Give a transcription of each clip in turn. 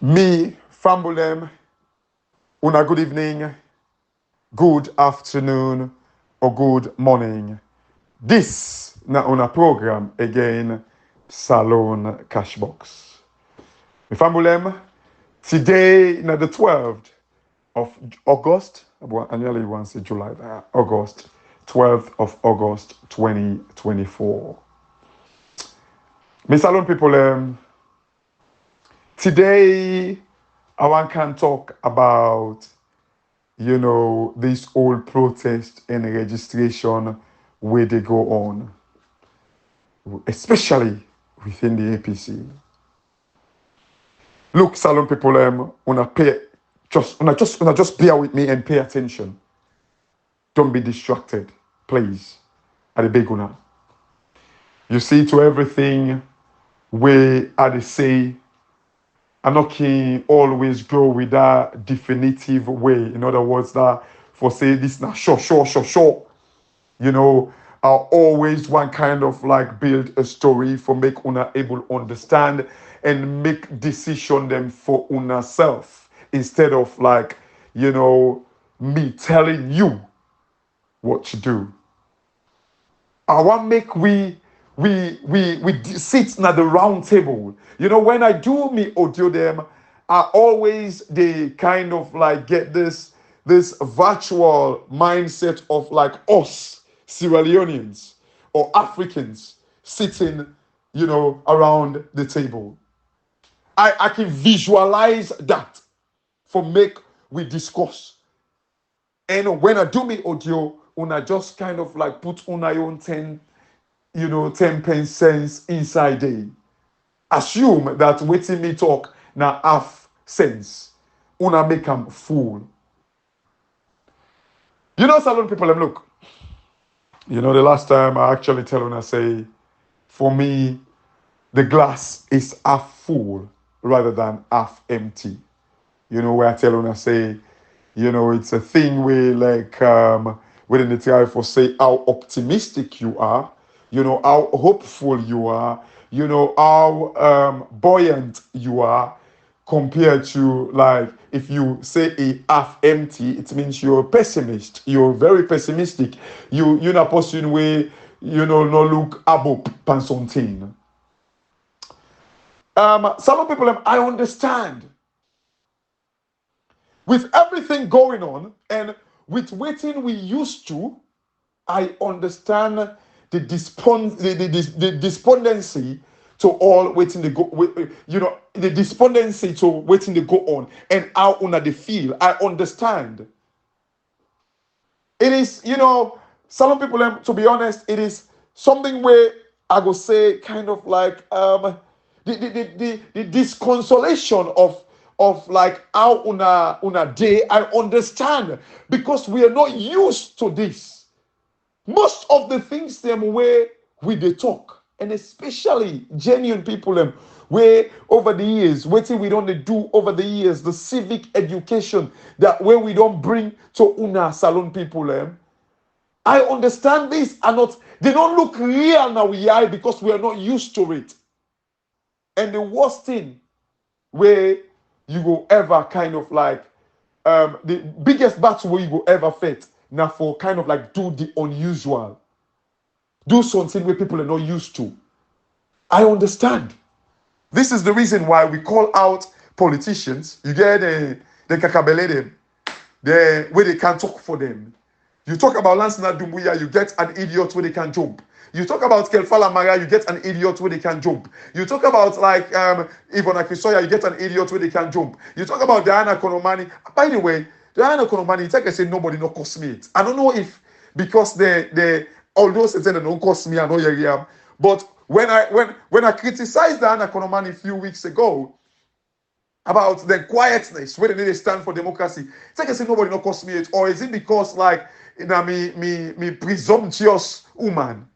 Me, Fambulem, una good evening, good afternoon, or good morning. This na una program again, Salon Cashbox. Me Fambulem, today na the 12th of August, well, annually once in July, August, 12th of August 2024. Me Salon people, today I want can talk about this whole protest and registration where they go on, especially within the APC. Look, Salon people, una just bear with me and pay attention. Don't be distracted, please. I beg una. You see, to everything where I say, I'm not can always go with that definitive way. In other words, that for say this now, sure. You know, I always want kind of like build a story for make una able understand and make decision them for una self instead of like, me telling you what to do. I want make we sit at the round table. When I do me audio them, I always they kind of like get this virtual mindset of like us Sierra Leoneans or Africans sitting, around the table. I can visualize that for make we discuss. And when I do me audio, una just kind of like put una own 10 pence cents inside there. Assume that waiting me talk na half cents. Una make them fool. Salon people, look. The last time I actually tell una say, for me, the glass is half full rather than half empty. Where I tell una say, it's a thing where like within the try for say how optimistic you are, how hopeful you are, how buoyant you are compared to like if you say a half empty, it means you're a pessimist. You're very pessimistic. You're not person where no look above pan something. Some people I understand. With everything going on and with waiting we used to, I understand the despondency to all waiting to go, the despondency to waiting to go on and how una they feel. I understand. It is, some people, to be honest, it is something where I go say kind of like the disconsolation of like how una day. I understand because we are not used to this. Most of the things them where we they talk, and especially genuine people them where over the years, waiting we don't do over the years, the civic education that where we don't bring to una salon people them. I understand this are not, they don't look real now we are because we are not used to it. And the worst thing where you go ever kind of like the biggest battle where you go ever fight now for kind of like do the unusual, do something where people are not used to. I understand. This is the reason why we call out politicians. You get the kakabele them, the where they can't talk for them. You talk about Lansana Dumbuya, you get an idiot where they can jump. You talk about Kelfala Mara, you get an idiot where they can jump. You talk about like Ivona Kisoya, you get an idiot where they can jump. You talk about Diana Konomani. By the way, Diana Konomani, it's like I say nobody no cost me it. I don't know if because they although they don't cost me, I know you. But when I criticized Diana Konomani a few weeks ago about the quietness where they stand for democracy, it's like I say nobody no cost me it, or is it because like me presumptuous woman?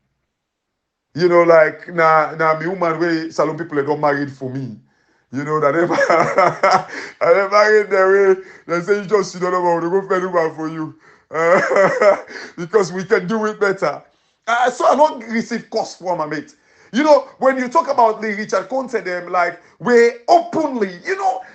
Like me woman where salon people they don't married for me. That never I never married their way. They say you just sit down about to go find woman for you. Because we can do it better. So I don't receive cost for my mate. When you talk about the Richard Conte them like we openly,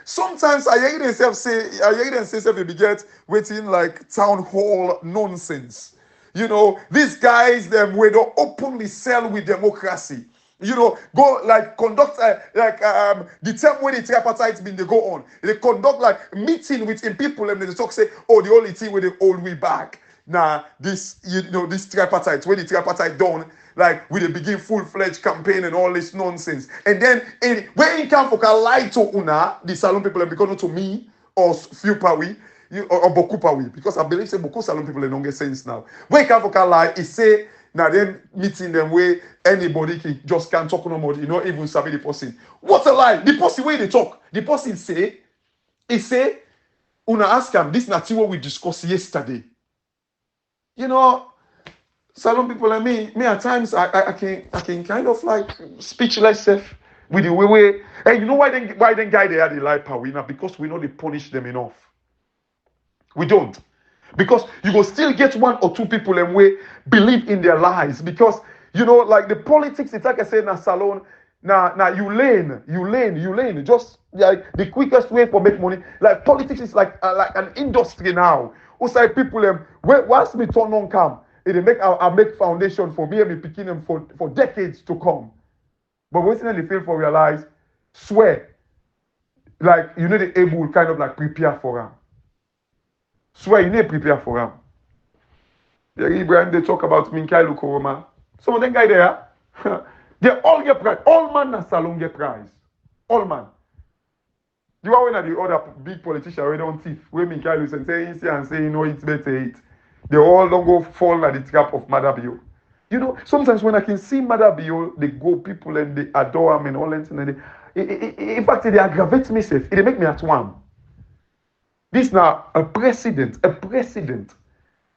Sometimes I hear themselves say, they get waiting like town hall nonsense. These guys, them, where they openly sell with democracy. Go like conduct the term when the tripartite been they go on. They conduct like meeting with people and they talk say, oh, the only thing where they hold we back. Now this this tripartite when the tripartite done like we they begin full-fledged campaign and all this nonsense. And then when it come for lie to una the salon people and because not to me or few pawi or beaucoup pawi because I believe say beaucoup salon people don't get sense now. When it come for lie, it say now then meeting them where anybody just can't talk no more. Even sabi the person. What a lie! The person where they talk, the person say, he say, una ask him, this not what we discussed yesterday. Salon people like me at times I can kind of like speechless with the way. Hey, you know why then guy they had the lie power? Because we know they punish them enough. We don't. Because you will still get one or two people and we believe in their lies. Because like the politics, it's like I said in a salon, now you learn. Just like the quickest way for make money. Like politics is like an industry now. Also people once me turn on come, it make foundation for me and me picking them for decades to come. But once they fail for realize, swear, like the able kind of like prepare for them. Swear you need to prepare for them. Yeah, Ibrahim, they talk about Minkai Loko. Some of them guy there, they all get prize. All man na salon get prize. All man. You are one of the other big politicians who don't thief. Where Minkai Loko say, it's better eat. They all don't go fall at the trap of Madabio. Sometimes when I can see Madabio, they go people and they adore him and all that. And in fact, they aggravate me. They make me at one. This now a precedent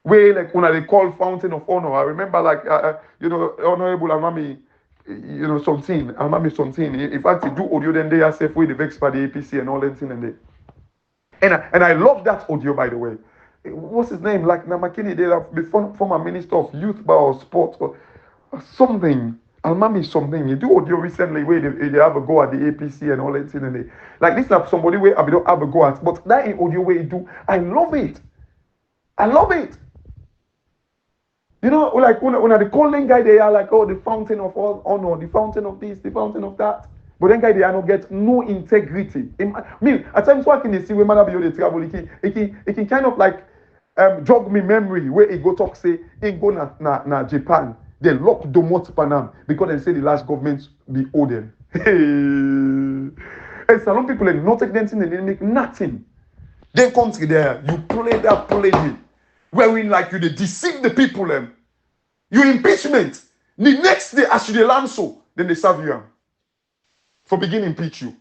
where like when they call Fountain of Honor. I remember like Honorable Amami, something. In fact, they do audio then they are safe with the vex by the APC and all that thing and I love that audio by the way. What's his name? Like Namakini, they have the former Minister of Youth or Sports or something. Almami something. You do audio recently where they have a go at the APC and all that thing and like this is somebody where I don't have a go at, but that in audio way you do, I love it. Like when the calling guy they are like, oh, the fountain of all honor, the fountain of this, the fountain of that. But then guy they are not get no integrity. At times what can they see when man be they travel, it can kind of like jog me memory where he go talk say he go na Japan. They lock Domot Panam because they say the last government be owed them. And some people are not taking anything and they make nothing. They come to there, you play wherein like you they deceive the people them. You impeachment. The next day as you they land so, then they serve you for beginning impeach you.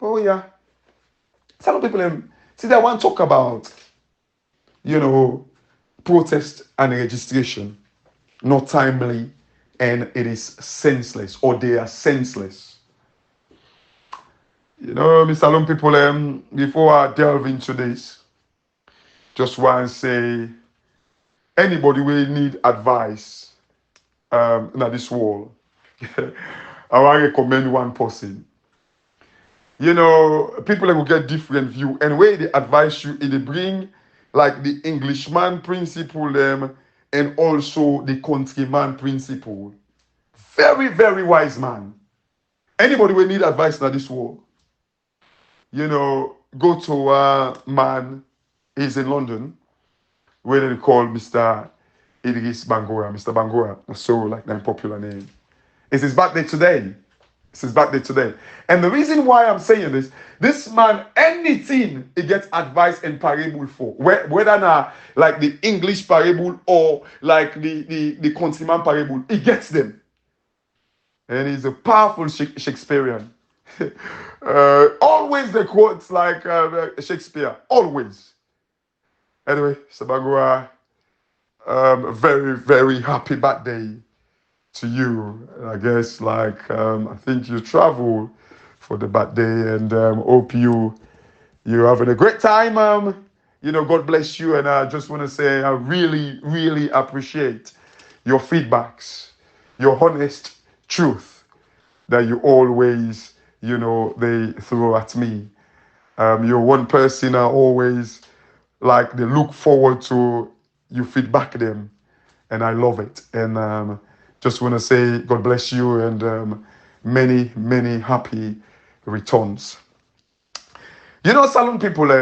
Oh yeah. Some people see that one talk about protest and registration. Not timely and it is senseless or they are senseless. Mr. Salon people, before I delve into this, just want to say anybody will need advice in this world. I want to recommend one person. People will get different view and where they advise you, they bring like the Englishman principle and also the countryman principle. Very, very wise man. Anybody will need advice in this world. Go to a man, he's in London, where they call Mr. Idris Bangura, Mr. Bangura. So like that popular name. It's his birthday today. And the reason why I'm saying this man, anything he gets advice and parable for, whether now like the English parable or like the countryman parable, he gets them. And he's a powerful Shakespearean. Always the quotes like Shakespeare, always. Anyway, Sabagua, very, very happy birthday to you. I guess like I think you travel for the birthday and hope you're having a great time. God bless you, and I just want to say I really, really appreciate your feedbacks, your honest truth that you always they throw at me. You're one person I always like they look forward to you feedback them, and I love it. And just want to say God bless you and many many happy returns. Salon people,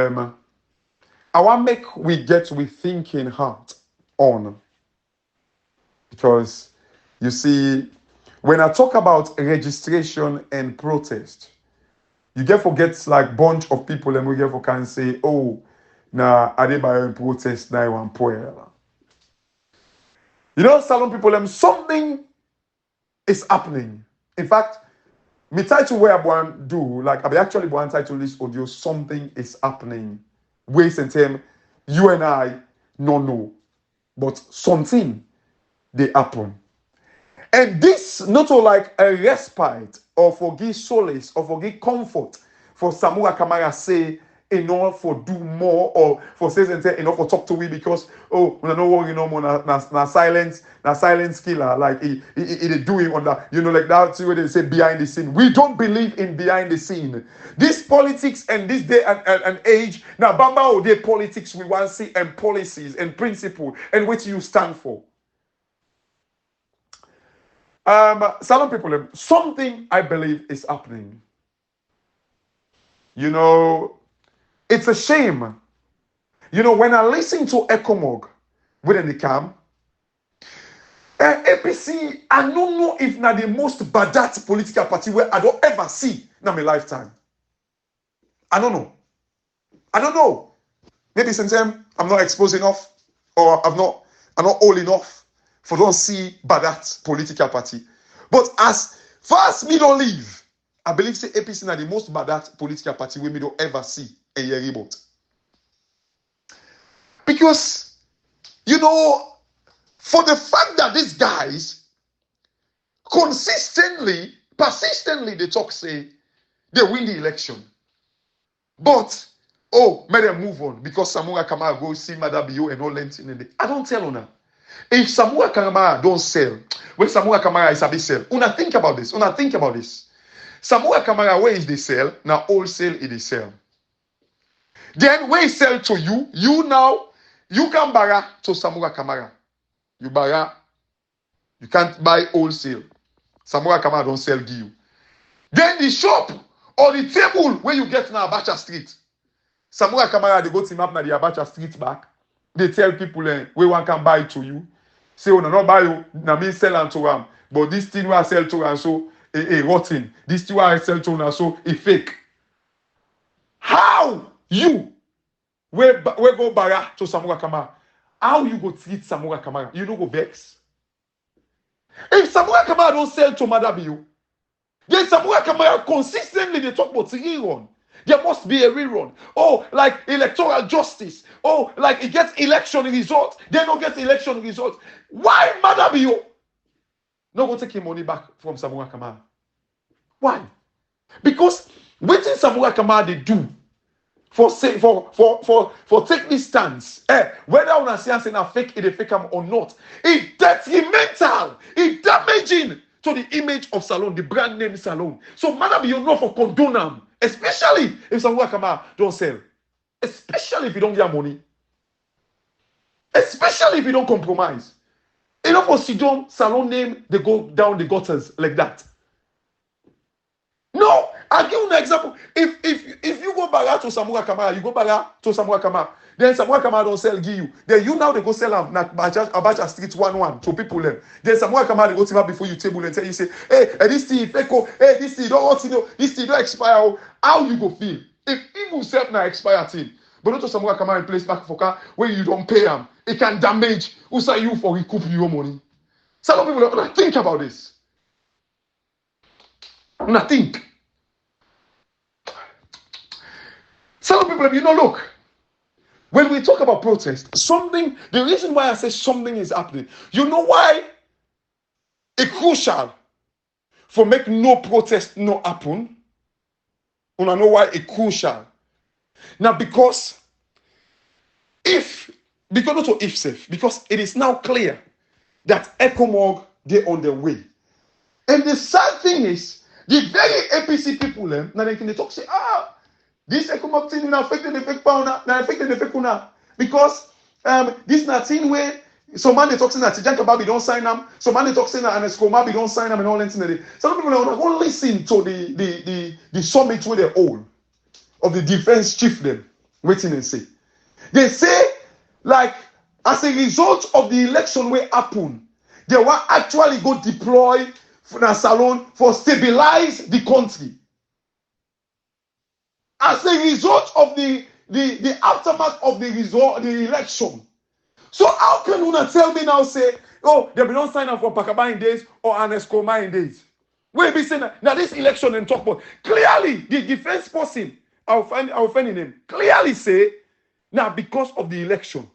I want make we get we thinking heart on, because you see, when I talk about registration and protest, you get forget like bunch of people and we get for can say, oh, now I did buy protest now one poil. Salon people, something is happening. In fact, me title where I want do, like I actually want title this audio, something is happening. Ways and time, you and I no know. But something they happen. And this not all like a respite or for give solace or for give comfort for Samura Kamara say enough for do more or for say enough for talk to we because we no worry no more na silence killer like he doing on that like that's what they say behind the scene. We don't believe in behind the scene. This politics and this day and age now bamba or day politics we want to see and policies and principle and what you stand for. Salon people, something I believe is happening. It's a shame. When I listen to Ecomog within the camp, APC, I don't know if not the most badat political party where I don't ever see in my lifetime. I don't know. Maybe sometimes I'm not exposed enough, or I'm not old enough for don't see badat political party. But as far as me don't leave, I believe say APC is the most badat political party we don't ever see a year about. Because, for the fact that these guys persistently, they talk say they win the election. But, may them move on because Samura Kamara go see Madabio and all that. I don't tell Una. If Samura Kamara don't sell, when Samura Kamara is a bit sell, Una think about this. Samura Kamara, where is the sell? Now wholesale it is sell. Then when he sell to you now, you can buy to Samura Kamara. You buy, you can't buy wholesale. Samura Kamara don't sell give you. Then the shop or the table where you get now Abacha Street. Samura Kamara, they go team up now the Abacha Street back. They tell people where one can buy to you. Say, no, not buy you, na me sell and to them. But this thing I sell to and so rotten. This thing I sell to and so a fake. How you we go bara to Samura Kamara? How you go treat Samura Kamara? You don't go vex. If Samura Kamara don't sell to Madabio, then Samura Kamara consistently they talk about rerun. There must be a rerun. Oh, like electoral justice. Oh, like it gets election results. They don't get election results. Why Madabio? No go take your money back from Samura Kamara. Why? Because what did Samura Kamara they do for take this stance? Whether on say a fake it a fake or not, it's detrimental, it's damaging to the image of Salon, the brand name Salon. So Madabio not for condone them. Especially if Samura Kamara don't sell. Especially if you don't get money. Especially if you don't compromise. Enough for Sidon, Salon name, they go down the gutters like that. No, I'll give you an example. If you go back to Samura Kamara, you go back to Samura Kamara, then Samura Kamara don't sell give you. Then you now they go sell them Abacha Street 1-1 to people then. Then Samura Kamara they go team up before you table and tell you say, hey, this thing feko, hey, this thing don't want to know, this thing don't expire. How you go feel? If even self now expire thing, but not to Samura Kamara in place back for car where you don't pay them, it can damage who say you for recoup your money. Some people don't think about this. Not think. Some people, look. When we talk about protest, the reason why I say something is happening, you know why it's crucial for make no protest not happen? You know why it's crucial? Now, because not to if safe, because it is now clear that ECOMOG, they're on their way. And the sad thing is, The very APC people, now they can talk say, this economic thing will affect the fake pound, now affecting the fake una. Because this nothing where some man they talk saying that Janka Babi don't sign them, some man they talk saying that Anesco Mabi don't sign them and all that thing. Some people are going to listen to the summit where they hold of the defense chief them waiting and say. They say, like, as a result of the election where happen, they will actually go deploy for salon for stabilize the country. As a result of the aftermath of the election. So how can you not tell me now, say, oh, they will not sign up for Pakaba in days or Anescoma in days? We be saying now this election and talk about clearly the defense person, I'll find him, clearly say now because of the election.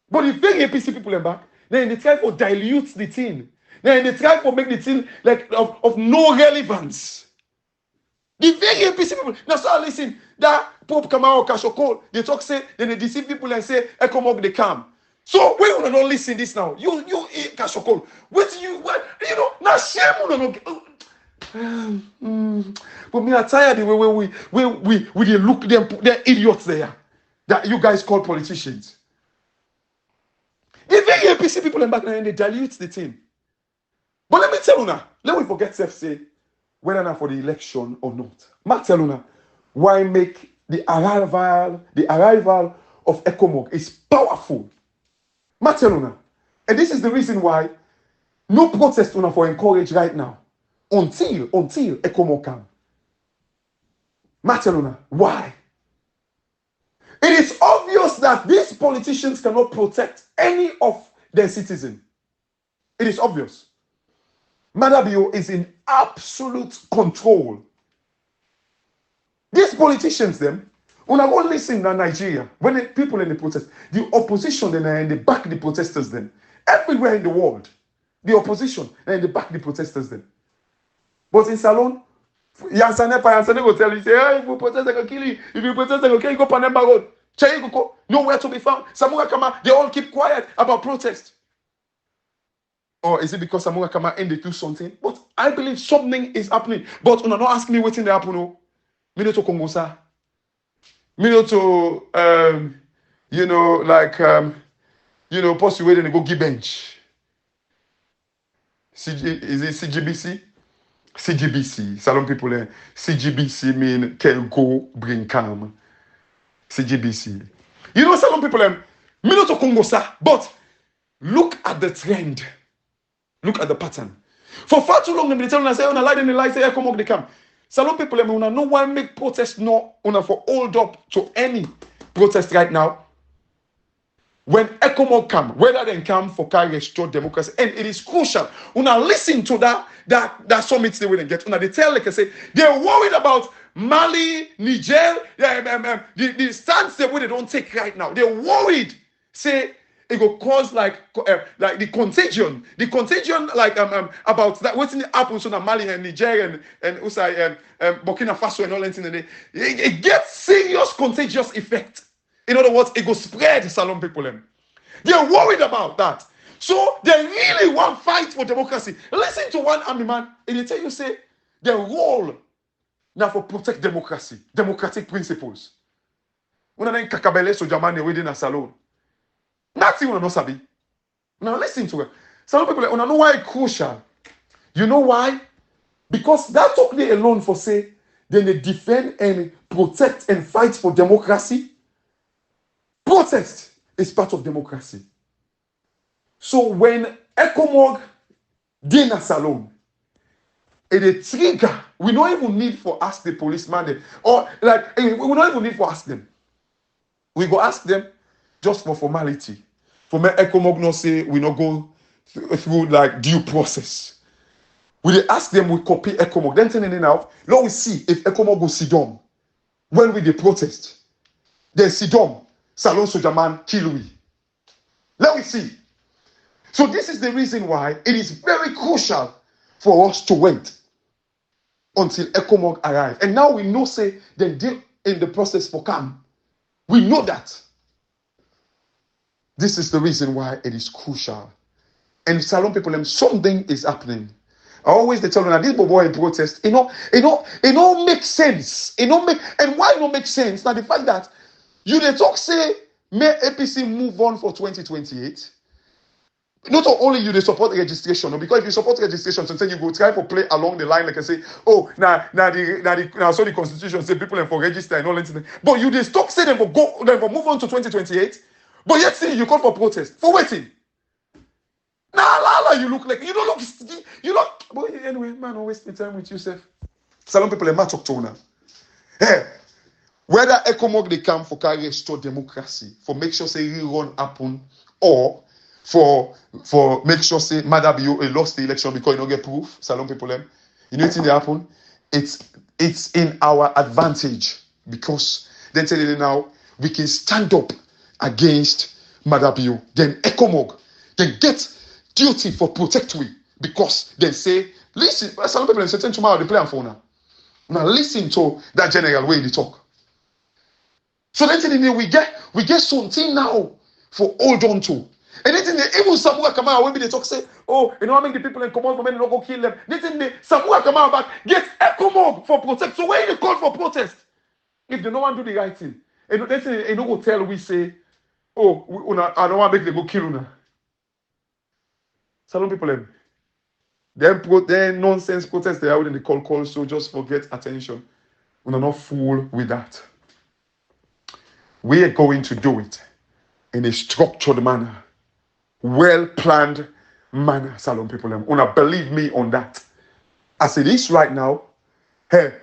But the very APC people are back, then they try to dilute the thing. Then they try to make the thing like of no relevance. The very APC people. Now, so listen, that Pope Kamau Kashoko, they talk, say, then they deceive people and say, Ekomog, they come. So, we will not listen this now. You Kashoko, what you know, now shame on but me are tired the way we look them, they're idiots there that you guys call politicians. The very APC people in back now, and they dilute the thing. But let me tell you now, let me forget self say whether or not for the election or not. Ma tell you now, why make the arrival of Ekomog is powerful. Ma tell you now. And this is the reason why no protest una for encourage right now until Ekomog come. Ma tell you now, why? It is obvious that these politicians cannot protect any of their citizens. It is obvious. Madabio is in absolute control. These politicians, them, when I go listen in Nigeria, when the people in the protest, the opposition, then and they back the protesters, then everywhere in the world, the opposition and they back the protesters, then. But in Salon, Lansana will tell you, say, hey, if you protest, they can kill you. If you protest, they can kill you. Go Panemba Road. Go, nowhere to be found. Samura Kama, they all keep quiet about protest. Or is it because Samura Kama and they do something? But I believe something is happening. But you're not asking me what's in the happen. No, me no to Congo, sir. Me no to post you waiting and go give bench. Is it CGBC? CGBC. Salon people, CGBC mean can go bring calm. CGBC. You know, Salon people, me no to Congo, sir. But look at the trend. Look at the pattern. For far too long, they tell us, say, on a light in the light, say, come up, they come. Salon people, no one make protest, no, for hold up to any protest right now. When ECOMOG come, whether they come for carry restore democracy, and it is crucial. Una listen to that summit they will get. Una they tell, like I say, they're worried about Mali, Niger, the stance they don't take right now. They're worried. Say it will cause like the contagion about that. What's in the happens to Mali and Niger and Usai Burkina Faso and all that thing. It gets serious contagious effect. In other words, it will spread Salon people. They're worried about that. So they really want fight for democracy. Listen to one army man, and they tell you, say, their role now for protect democracy, democratic principles. When I kakabele so Germany within a salon. Nothing will not sabi. Now listen to it. Some people like, know why it's crucial. You know why? Because that took they alone for say, then they defend and protect and fight for democracy. Protest is part of democracy. So when ECOMOG did a salon, it a trigger. We don't even need for ask the policeman or like we don't even need for ask them. We go ask them just for formality. For me, ECOMOG not say we not go through like due process. We ask them, we copy ECOMOG. Then turning it out, let we see if ECOMOG go sit down. When we the protest, they sit down. Salon Sojaman kill we. Let me see. So this is the reason why it is very crucial for us to wait until ECOMOG arrive. And now we know, say, they in the process for come. We know that. This is the reason why it is crucial. And Salon people, something is happening. I always they tell you that this boy in protest, it don't make sense. It don't make, and why it don't make sense? Now the fact that you they talk say may APC move on for 2028. Not only you they support registration, no, because if you support registration, sometimes you go try for play along the line, like I say, oh, now so the constitution say people and for register and all that. But you they stop say them for go them for move on to 2028, but yet still you call for protest for waiting. Nah, you look like you don't look you look. But anyway, man, don't waste my time with yourself. Salon people are match up to now. Hey, whether ECOMOG they come for carry restore democracy, for make sure say rerun happen, or for make sure say Madabio lost the election because you don't get proof. Salon people them. You know what they happen? It's in our advantage because then tell you now we can stand up against Madabio. Then ECOMOG then get duty for protect we because they say listen. Some people say tomorrow they play on phone now. Now listen to that general way they talk. So then we get something now for hold on to. And then even somewhere come out when they talk say, oh, you know how many people in command men not go kill them. Then somewhere come out back get ECOMOG for protect. So why they call for protest? If they no one do the right thing, and they no go tell we say, oh, I don't want to make them go kill una. Salon people then nonsense protest they are when they call so just forget attention. We're not fool with that. We are going to do it in a structured manner, well-planned manner, Salon people. Una believe me on that. As it is right now, hey,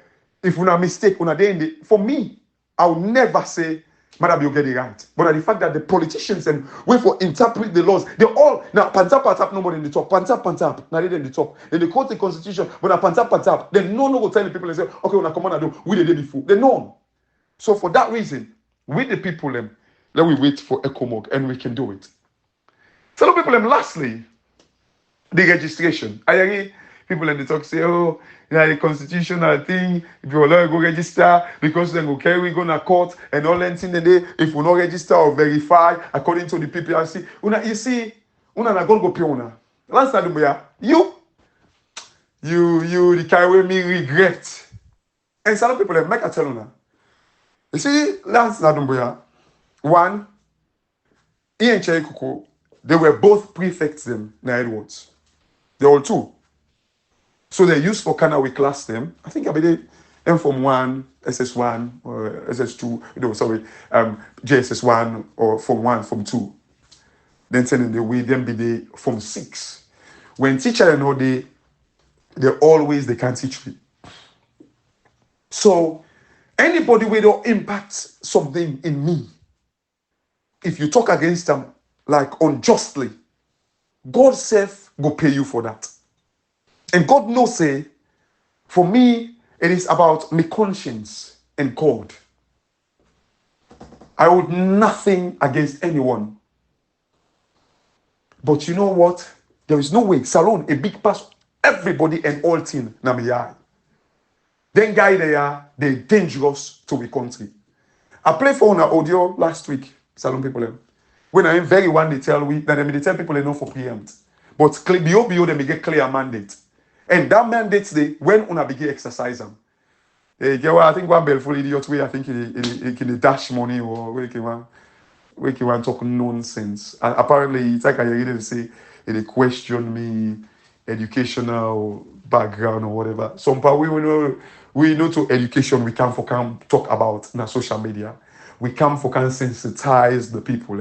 if una mistake, una day for me, I will never say Madam, you get it right. But the fact that the politicians and wait for interpret the laws, they all now pantap nobody in the top, pantap, now they in the top. Then they quote the constitution, but a pantap, then no will tell the people and say, okay, when I come on, I do we the day before. They know. So for that reason, with the people let we wait for ECOMOG and we can do it. So the people lastly, the registration. I agree. People in the talk say, oh, the constitutional thing, if you allow go register, because then go carry, go to court, and all that thing the day, if we not register or verify according to the PPRC, you see, una na go pay una. Lansana Dumbuya, you, the carry me regret. And some people make a tell una. You see, Lansana Dumbuya, one, Ian Kuku, they were both prefects them, na Edwards. They all two. So they used for Kana we class them. I think I believe M from 1, SS1, or SS2, JSS1, or from 1, from 2. Then sending the way them be the from 6. When teacher you know they can't teach me. So anybody will don't impact something in me. If you talk against them like unjustly, God self go pay you for that. And God knows, say, for me, it is about my conscience and God. I hold nothing against anyone. But you know what? There is no way. Salon, a big pass, everybody and all thing, na me eye. Then guy they're dangerous to the country. I played for an audio last week, Salon people. When I am very one, they tell they tell people they know for preempt. But BOBO, they may get clear mandate. And that mandate day, when una begin exercise them. I think one belful idiot way, I think he can dash money or where he want talk nonsense. And apparently, it's like I hear them say, they question me, educational background or whatever. Some part we know to education we can talk about in social media. We can sensitize the people.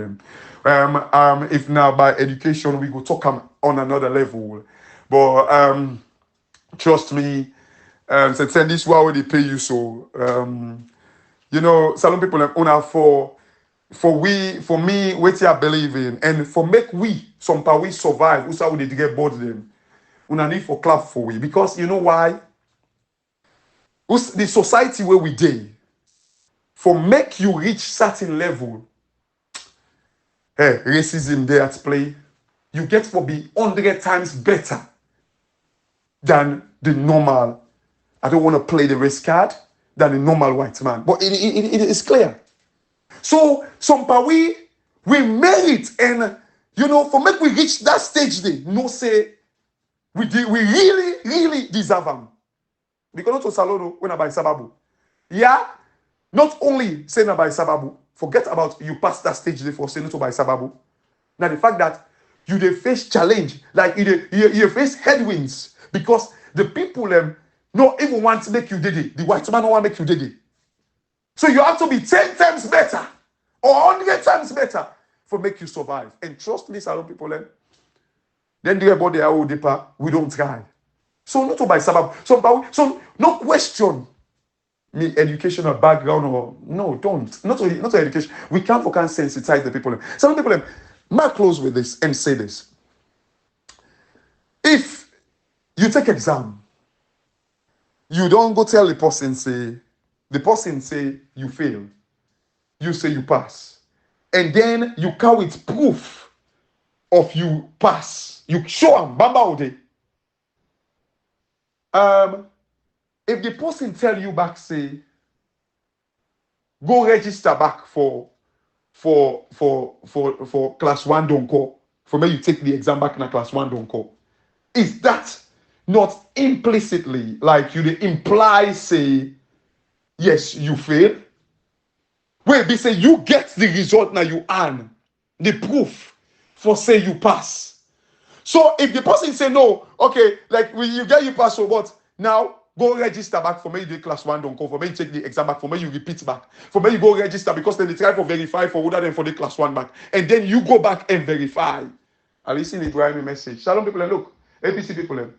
If now by education we go talk on another level. But trust me, so this why they pay you so. Some people have for me, what I believe in, and for make we some we survive, also would they get bored them. Una need for clap for we. Because you know why? The society where we dey, for make you reach certain level, racism there at play, you get for be 100 times better than the normal. I don't want to play the race card than the normal white man. But it is clear. So some we merit and for make we reach that stage there, no say We really, really deserve them. Because not to Salono when I buy Sababu. Yeah, not only saying about Sababu, forget about you past that stage for saying to by Sababu. Now the fact that you they face challenge, like you face headwinds because the people no even want to make you did it. The white man don't want to make you did it. So you have to be 10 times better or 100 times better for make you survive. And trust me, Salon people, then they about their old deeper, we don't try. So not to by Sababu. So no question me educational background or no, don't. Not to education. We can't sensitize the people. Some people might close with this and say this. If you take exam, you don't go tell the person say you fail. You say you pass. And then you come with proof of you pass. You show them bamba ode. If the person tell you back, say, go register back for class 1 don't call. For me, you take the exam back in a class 1 don't call. Is that not implicitly like you imply say, yes, you fail? Wait, they say you get the result now you earn. The proof for say you pass. So if the person say no, okay, like you get you pass, so what? Now go register back for me, you do class 1 don't call. For me, you take the exam back. For me, you repeat back. For me, you go register because then they try for verify for whether than for the class 1 back. And then you go back and verify. I listen to the message. Shalom people, look, APC people.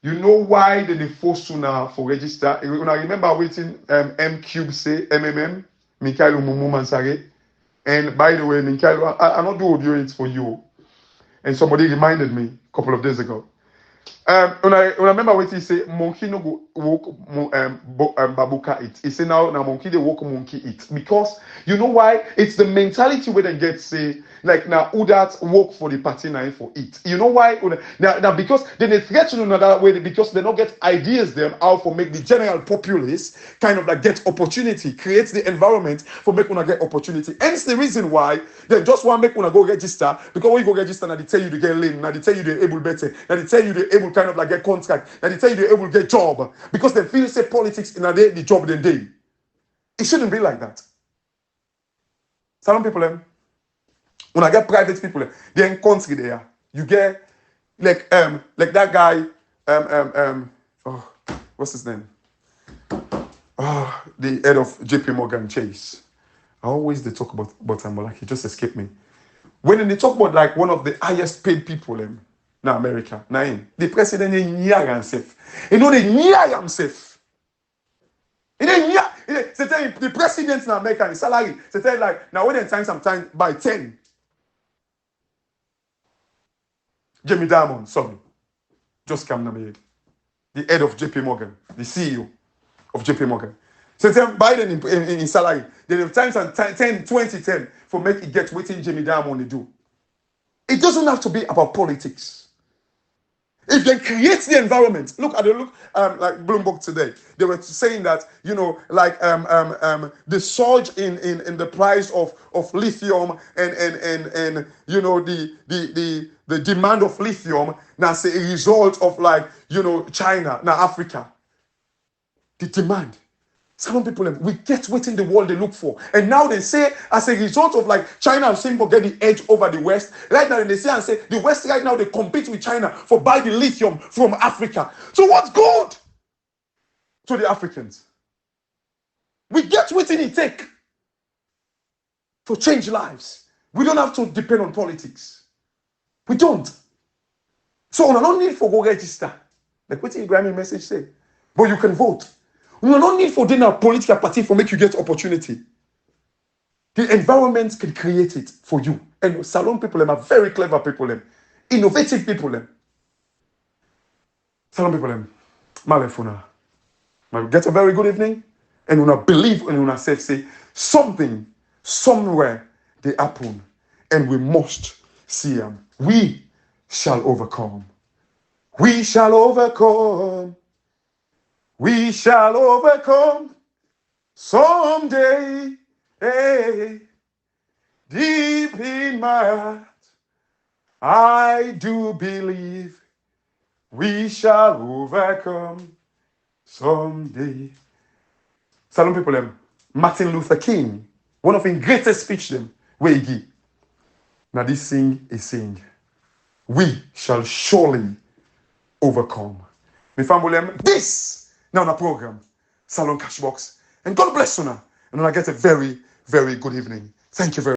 You know why they force you now for register? When I remember waiting M Cube say MMM, Mikhail Mumu Mansare. And by the way, Mikhail, I not do audio it for you. And somebody reminded me a couple of days ago. When I remember what he say, monkey no go walk babuka eat. He say now monkey they walk monkey eat because you know why? It's the mentality where they get say like now who that work for the party now for it. You know why? Now because then they threaten another way because they don't get ideas them how for make the general populace kind of like get opportunity, creates the environment for make una get opportunity. Hence the reason why they just want make una go register because when you go register now they tell you to get lane, now they tell you they're able better, now they tell you they're able kind of like get contract, now they tell you they're able to get job because they feel say politics in a day the job then day. It shouldn't be like that. Some people when I get private people, they're in country there. You get like that guy, oh, what's his name? Oh, the head of JP Morgan Chase. I always they talk about him, but like he just escaped me. When they talk about like one of the highest paid people in America, the president is near himself. You know, they near himself. The president in America, his salary, say like now when they time sometime by 10. Jamie Dimon, sorry, just come to me. The head of JP Morgan, the CEO of JP Morgan. So Biden in salary, they have times and 10, 20, 10 for make it get waiting Jamie Dimon to do. It doesn't have to be about politics. If they create the environment, look like Bloomberg today, they were saying that you know like the surge in the price of lithium and you know the demand of lithium now say a result of like you know China now Africa, the demand. Some people we get within the world they look for, and now they say as a result of like China and Singapore get the edge over the West. Right now they say and say the West right now they compete with China for buy the lithium from Africa. So what's good to the Africans? We get within it take to change lives. We don't have to depend on politics. We don't. So on no need for go register. Like what the Grammy message say, but you can vote. No, no need for dinner political party for make you get opportunity. The environment can create it for you. And Salon people are very clever people, innovative people. Salon people, Malefuna. Get a very good evening. And when I believe and when I say something, somewhere they happen. And we must see them. We shall overcome. We shall overcome. We shall overcome someday. Hey, deep in my heart, I do believe We shall overcome someday. Salon people them. Martin Luther King, one of his greatest speech them, where he give. Now this thing is saying, we shall surely overcome. Me family them, this now on a program, Salon Cashbox. And God bless you now. And I get a very, very good evening. Thank you very much.